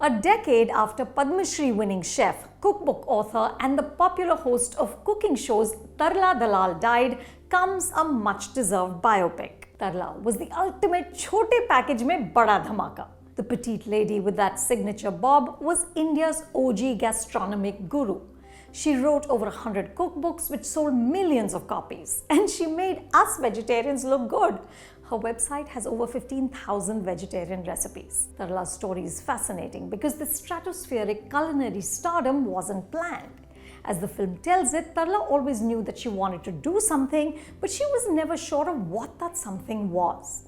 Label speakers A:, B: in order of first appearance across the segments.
A: A decade after Padma Shri winning chef, cookbook author and the popular host of cooking shows Tarla Dalal died, comes a much-deserved biopic. Tarla was the ultimate chote package mein bada dhamaka. The petite lady with that signature bob was India's OG gastronomic guru. She wrote over 100 cookbooks which sold millions of copies, and she made us vegetarians look good. Her website has over 15,000 vegetarian recipes. Tarla's story is fascinating because this stratospheric culinary stardom wasn't planned. As the film tells it, Tarla always knew that she wanted to do something, but she was never sure of what that something was.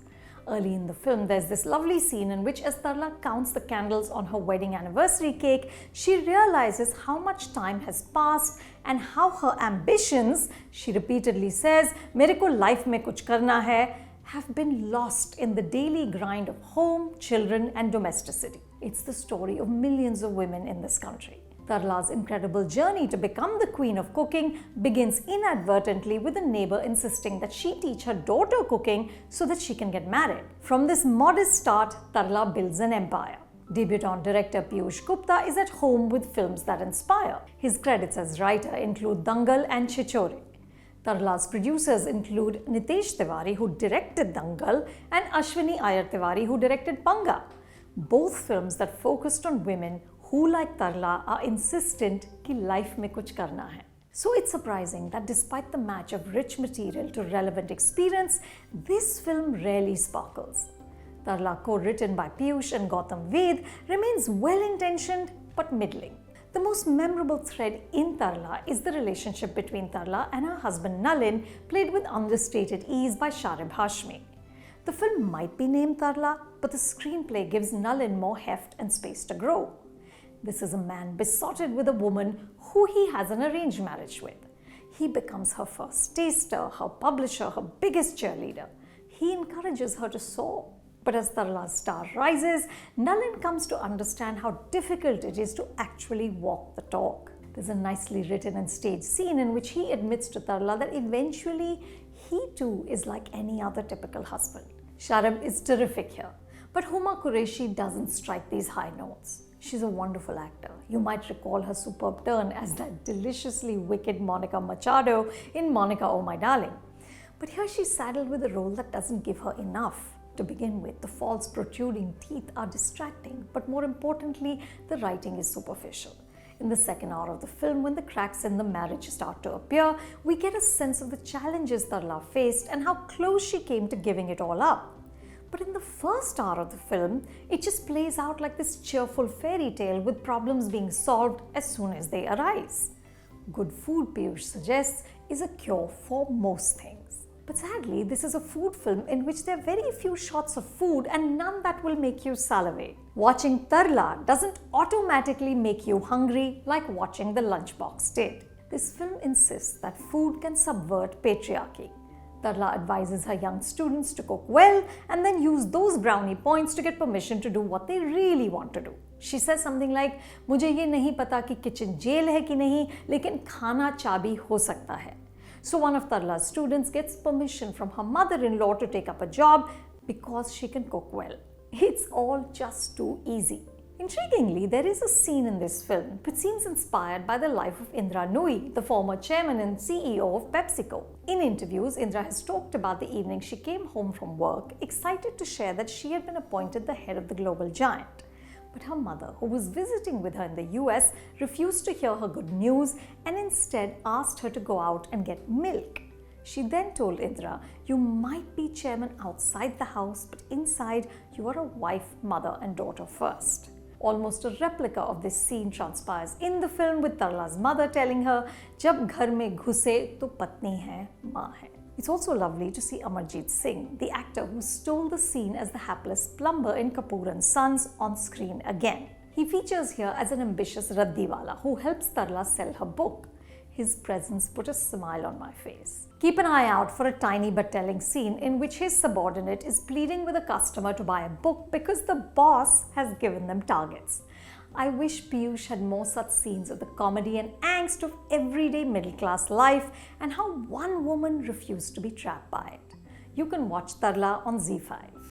A: Early in the film, there's this lovely scene in which as Tarla counts the candles on her wedding anniversary cake, she realizes how much time has passed and how her ambitions, she repeatedly says, "Mere ko life mein kuch karna hai," have been lost in the daily grind of home, children and domesticity. It's the story of millions of women in this country. Tarla's incredible journey to become the queen of cooking begins inadvertently with a neighbor insisting that she teach her daughter cooking so that she can get married. From this modest start, Tarla builds an empire. Debutant director Piyush Gupta is at home with films that inspire. His credits as writer include Dangal and Chichore. Tarla's producers include Nitesh Tiwari, who directed Dangal, and Ashwini Iyer Tiwari, who directed Panga. Both films that focused on women who, like Tarla, are insistent ki life mein kuch karna hai. So it's surprising that despite the match of rich material to relevant experience, this film rarely sparkles. Tarla, co-written by Piyush and Gautam Ved, remains well-intentioned but middling. The most memorable thread in Tarla is the relationship between Tarla and her husband Nalin, played with understated ease by Sharib Hashmi. The film might be named Tarla, but the screenplay gives Nalin more heft and space to grow. This is a man besotted with a woman who he has an arranged marriage with. He becomes her first taster, her publisher, her biggest cheerleader. He encourages her to soar. But as Tarla's star rises, Nalin comes to understand how difficult it is to actually walk the talk. There's a nicely written and staged scene in which he admits to Tarla that eventually he too is like any other typical husband. Sharib is terrific here, but Huma Qureshi doesn't strike these high notes. She's a wonderful actor. You might recall her superb turn as that deliciously wicked Monica Machado in Monica, Oh My Darling. But here she's saddled with a role that doesn't give her enough. To begin with, the false protruding teeth are distracting, but more importantly, the writing is superficial. In the second hour of the film, when the cracks in the marriage start to appear, we get a sense of the challenges Tarla faced and how close she came to giving it all up. But in the first hour of the film, it just plays out like this cheerful fairy tale with problems being solved as soon as they arise. Good food, Piyush suggests, is a cure for most things. But sadly, this is a food film in which there are very few shots of food and none that will make you salivate. Watching Tarla doesn't automatically make you hungry like watching The Lunchbox did. This film insists that food can subvert patriarchy. Tarla advises her young students to cook well and then use those brownie points to get permission to do what they really want to do. She says something like, "मुझे ये नहीं पता कि kitchen jail है कि नहीं, लेकिन खाना चाबी हो सकता है." So one of Tarla's students gets permission from her mother-in-law to take up a job because she can cook well. It's all just too easy. Intriguingly, there is a scene in this film which seems inspired by the life of Indra Nooyi, the former chairman and CEO of PepsiCo. In interviews, Indra has talked about the evening she came home from work, excited to share that she had been appointed the head of the global giant. But her mother, who was visiting with her in the US, refused to hear her good news and instead asked her to go out and get milk. She then told Indra, "You might be chairman outside the house, but inside you are a wife, mother and daughter first." Almost a replica of this scene transpires in the film with Tarla's mother telling her, "Jab ghar mein ghuse to patni hai, maa hai." It's also lovely to see Amarjeet Singh, the actor who stole the scene as the hapless plumber in Kapoor and Sons, on screen again. He features here as an ambitious raddiwala who helps Tarla sell her book. His presence put a smile on my face. Keep an eye out for a tiny but telling scene in which his subordinate is pleading with a customer to buy a book because the boss has given them targets. I wish Piyush had more such scenes of the comedy and angst of everyday middle-class life and how one woman refused to be trapped by it. You can watch Tarla on ZEE5.